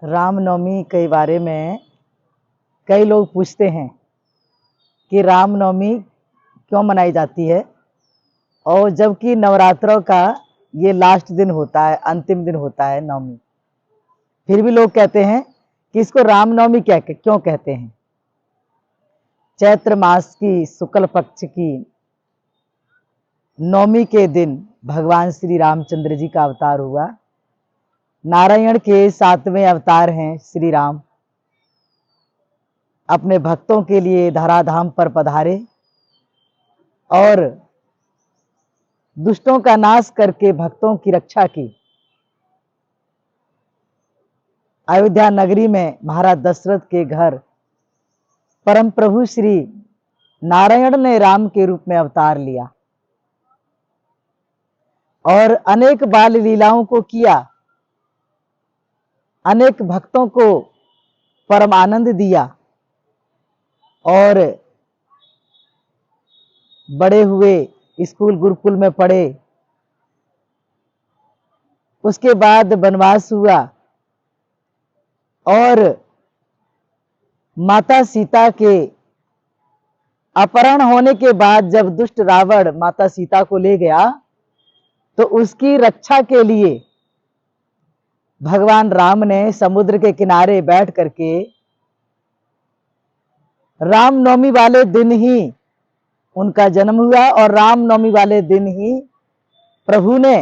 रामनवमी के बारे में कई लोग पूछते हैं कि रामनवमी क्यों मनाई जाती है, और जबकि नवरात्रों का ये लास्ट दिन होता है, अंतिम दिन होता है नवमी, फिर भी लोग कहते हैं कि इसको रामनवमी क्यों कहते हैं। चैत्र मास की शुक्ल पक्ष की नवमी के दिन भगवान श्री रामचंद्र जी का अवतार हुआ। नारायण के 7वें अवतार हैं श्री राम। अपने भक्तों के लिए धराधाम पर पधारे और दुष्टों का नाश करके भक्तों की रक्षा की। अयोध्या नगरी में महाराज दशरथ के घर परम प्रभु श्री नारायण ने राम के रूप में अवतार लिया और अनेक बाल लीलाओं को किया, अनेक भक्तों को परम आनंद दिया और बड़े हुए, स्कूल गुरुकुल में पढ़े। उसके बाद वनवास हुआ और माता सीता के अपहरण होने के बाद जब दुष्ट रावण माता सीता को ले गया तो उसकी रक्षा के लिए भगवान राम ने समुद्र के किनारे बैठ करके रामनवमी वाले दिन ही उनका जन्म हुआ और रामनवमी वाले दिन ही प्रभु ने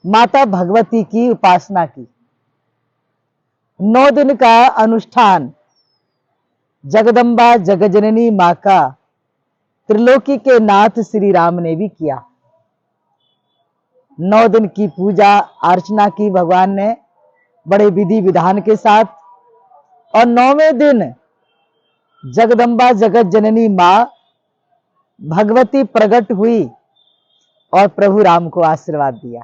माता भगवती की उपासना की। 9 दिन का अनुष्ठान जगदम्बा जगजननी मां का त्रिलोकी के नाथ श्री राम ने भी किया। 9 दिन की पूजा अर्चना की भगवान ने बड़े विधि विधान के साथ, और 9वें दिन जगदम्बा जगत जननी मां भगवती प्रकट हुई और प्रभु राम को आशीर्वाद दिया।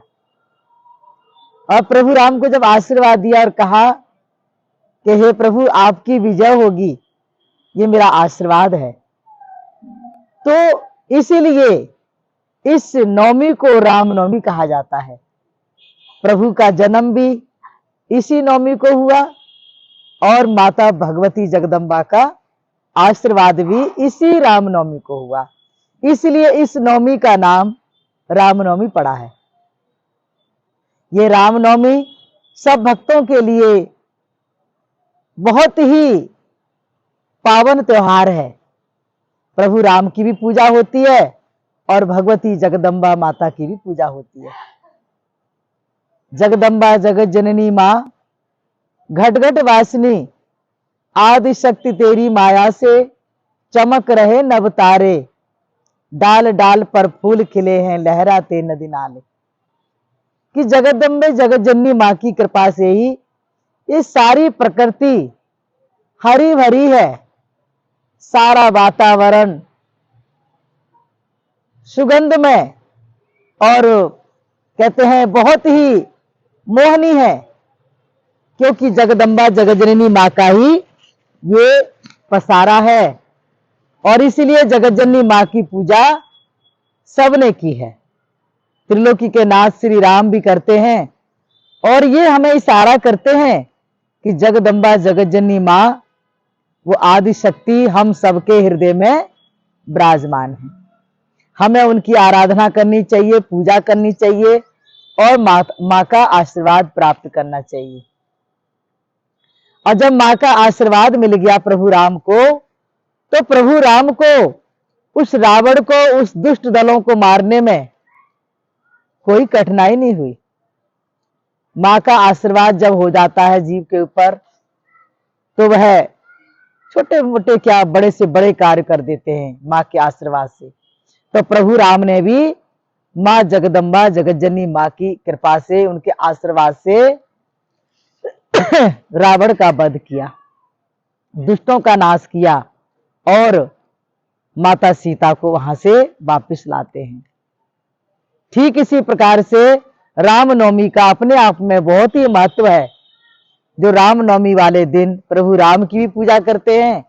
और प्रभु राम को जब आशीर्वाद दिया और कहा कि हे प्रभु आपकी विजय होगी, ये मेरा आशीर्वाद है, तो इसीलिए इस नवमी को रामनवमी कहा जाता है। प्रभु का जन्म भी इसी नवमी को हुआ और माता भगवती जगदम्बा का आशीर्वाद भी इसी रामनवमी को हुआ, इसलिए इस नवमी का नाम रामनवमी पड़ा है। ये रामनवमी सब भक्तों के लिए बहुत ही पावन त्योहार है। प्रभु राम की भी पूजा होती है और भगवती जगदम्बा माता की भी पूजा होती है। जगदम्बा जगत जननी मां घट घट वासिनी, आदि शक्ति तेरी माया से चमक रहे नव तारे, डाल डाल पर फूल खिले हैं लहराते नदी नाले। कि जगदम्बे जगत जननी मां की कृपा से ही ये सारी प्रकृति हरी भरी है, सारा वातावरण सुगंध में और कहते हैं बहुत ही मोहनी है, क्योंकि जगदम्बा जगतजननी मां का ही ये पसारा है। और इसीलिए जगतजननी मां की पूजा सबने की है। त्रिलोकी के नाथ श्री राम भी करते हैं और ये हमें इशारा करते हैं कि जगदम्बा जगतजननी मां वो आदि शक्ति हम सबके हृदय में विराजमान है। हमें उनकी आराधना करनी चाहिए, पूजा करनी चाहिए और मां का आशीर्वाद प्राप्त करना चाहिए। और जब मां का आशीर्वाद मिल गया प्रभु राम को, तो प्रभु राम को उस रावण को, उस दुष्ट दलों को मारने में कोई कठिनाई नहीं हुई। मां का आशीर्वाद जब हो जाता है जीव के ऊपर, तो वह छोटे मोटे क्या बड़े से बड़े कार्य कर देते हैं मां के आशीर्वाद से। तो प्रभु राम ने भी मां जगदम्बा जगतजननी मां की कृपा से, उनके आशीर्वाद से रावण का वध किया, दुष्टों का नाश किया और माता सीता को वहां से वापस लाते हैं। ठीक इसी प्रकार से रामनवमी का अपने आप में बहुत ही महत्व है। जो रामनवमी वाले दिन प्रभु राम की भी पूजा करते हैं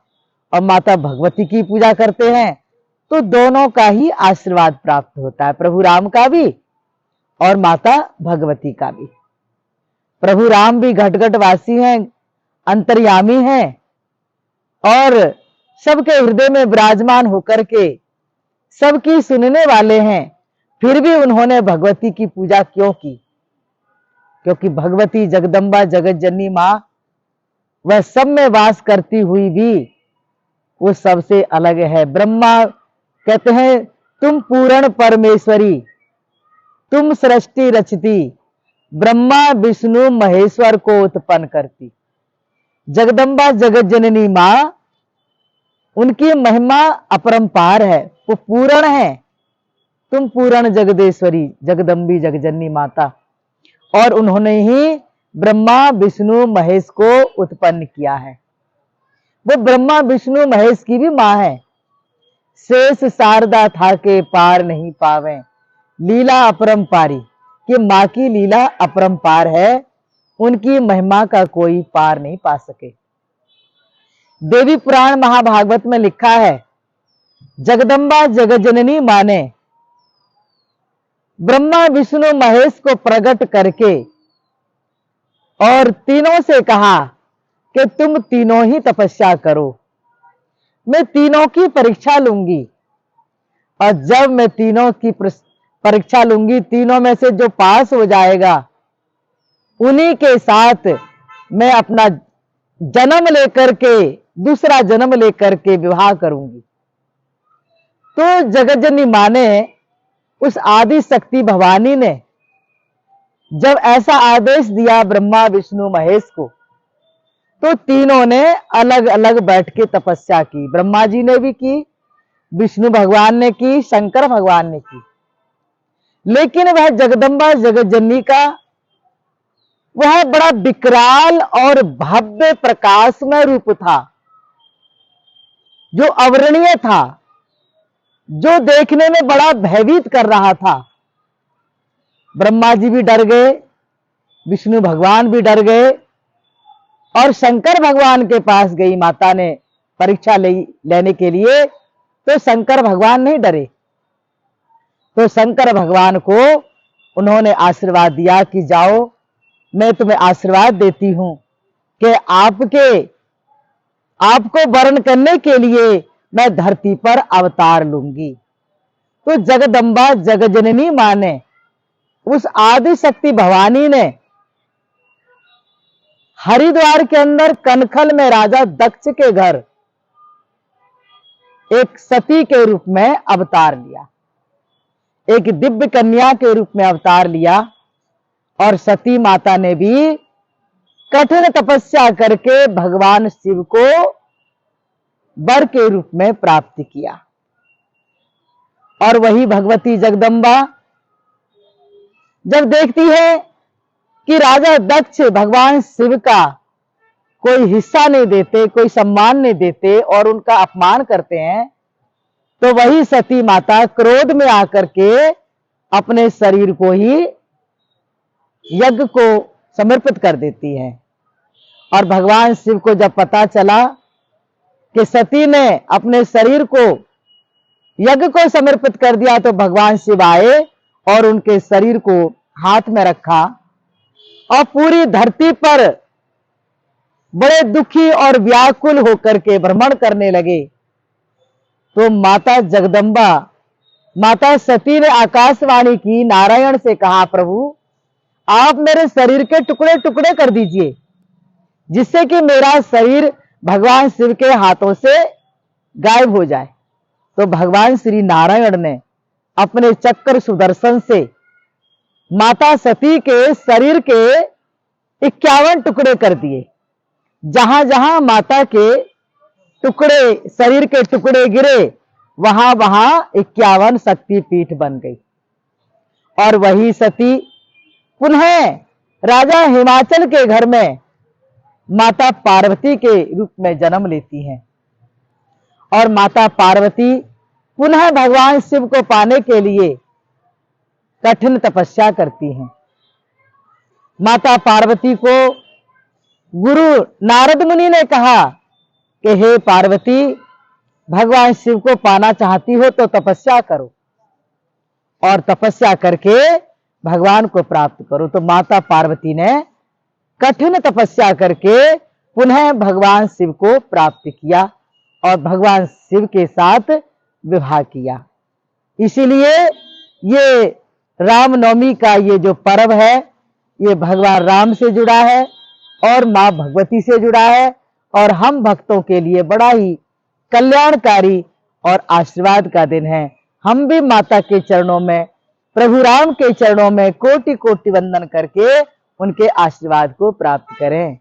और माता भगवती की पूजा करते हैं, तो दोनों का ही आशीर्वाद प्राप्त होता है, प्रभु राम का भी और माता भगवती का भी। प्रभु राम भी घट घट वासी हैं, अंतर्यामी हैं और सबके हृदय में विराजमान होकर के सबकी सुनने वाले हैं। फिर भी उन्होंने भगवती की पूजा क्यों की? क्योंकि भगवती जगदम्बा जगत जननी मां वह सब में वास करती हुई भी वो सबसे अलग है। ब्रह्मा कहते हैं तुम पूर्ण परमेश्वरी, तुम सृष्टि रचती, ब्रह्मा विष्णु महेश्वर को उत्पन्न करती। जगदम्बा जगत जननी मां, उनकी महिमा अपरंपार है, वो पूर्ण है। तुम पूर्ण जगदेश्वरी, जगदम्बी जगजननी माता, और उन्होंने ही ब्रह्मा विष्णु महेश को उत्पन्न किया है। वो ब्रह्मा विष्णु महेश की भी मां है। शेष शारदा था के पार नहीं पावे, लीला अपरंपारी, कि मां की लीला अपरंपार है, उनकी महिमा का कोई पार नहीं पा सके। देवी पुराण महाभागवत में लिखा है, जगदम्बा जगत जननी मां ने ब्रह्मा विष्णु महेश को प्रकट करके और तीनों से कहा कि तुम तीनों ही तपस्या करो, मैं तीनों की परीक्षा लूंगी, और जब मैं तीनों की परीक्षा लूंगी, तीनों में से जो पास हो जाएगा उन्हीं के साथ मैं अपना जन्म लेकर के, दूसरा जन्म लेकर के विवाह करूंगी। तो जगत जननी मां ने, उस आदि शक्ति भवानी ने जब ऐसा आदेश दिया ब्रह्मा विष्णु महेश को, तो तीनों ने अलग अलग बैठ के तपस्या की। ब्रह्मा जी ने भी की, विष्णु भगवान ने की, शंकर भगवान ने की। लेकिन वह जगदम्बा जगत जननी का वह बड़ा विकराल और भव्य प्रकाशमय रूप था, जो अवर्णीय था, जो देखने में बड़ा भयभीत कर रहा था। ब्रह्मा जी भी डर गए, विष्णु भगवान भी डर गए, और शंकर भगवान के पास गई माता ने परीक्षा लेने के लिए, तो शंकर भगवान नहीं डरे। तो शंकर भगवान को उन्होंने आशीर्वाद दिया कि जाओ, मैं तुम्हें आशीर्वाद देती हूं कि आपको वर्ण करने के लिए मैं धरती पर अवतार लूंगी। तो जगदम्बा जगजननी मां ने, उस आदि शक्ति भवानी ने हरिद्वार के अंदर कनखल में राजा दक्ष के घर एक सती के रूप में अवतार लिया, एक दिव्य कन्या के रूप में अवतार लिया। और सती माता ने भी कठिन तपस्या करके भगवान शिव को वर के रूप में प्राप्त किया। और वही भगवती जगदम्बा जब देखती है कि राजा दक्ष भगवान शिव का कोई हिस्सा नहीं देते, कोई सम्मान नहीं देते और उनका अपमान करते हैं, तो वही सती माता क्रोध में आकर के अपने शरीर को ही यज्ञ को समर्पित कर देती है। और भगवान शिव को जब पता चला कि सती ने अपने शरीर को यज्ञ को समर्पित कर दिया, तो भगवान शिव आए और उनके शरीर को हाथ में रखा और पूरी धरती पर बड़े दुखी और व्याकुल होकर के भ्रमण करने लगे। तो माता जगदम्बा, माता सती ने आकाशवाणी की, नारायण से कहा, प्रभु आप मेरे शरीर के टुकड़े टुकड़े कर दीजिए, जिससे कि मेरा शरीर भगवान शिव के हाथों से गायब हो जाए। तो भगवान श्री नारायण ने अपने चक्र सुदर्शन से माता सती के शरीर के 51 टुकड़े कर दिए। जहां जहां माता के टुकड़े, शरीर के टुकड़े गिरे, वहां वहां 51 शक्तिपीठ बन गई। और वही सती पुनः राजा हिमाचल के घर में माता पार्वती के रूप में जन्म लेती हैं। और माता पार्वती पुनः भगवान शिव को पाने के लिए कठिन तपस्या करती हैं। माता पार्वती को गुरु नारद मुनि ने कहा कि हे पार्वती, भगवान शिव को पाना चाहती हो तो तपस्या करो, और तपस्या करके भगवान को प्राप्त करो। तो माता पार्वती ने कठिन तपस्या करके पुनः भगवान शिव को प्राप्त किया और भगवान शिव के साथ विवाह किया। इसीलिए ये रामनवमी का ये जो पर्व है ये भगवान राम से जुड़ा है और मां भगवती से जुड़ा है और हम भक्तों के लिए बड़ा ही कल्याणकारी और आशीर्वाद का दिन है। हम भी माता के चरणों में, प्रभु राम के चरणों में कोटि कोटि वंदन करके उनके आशीर्वाद को प्राप्त करें।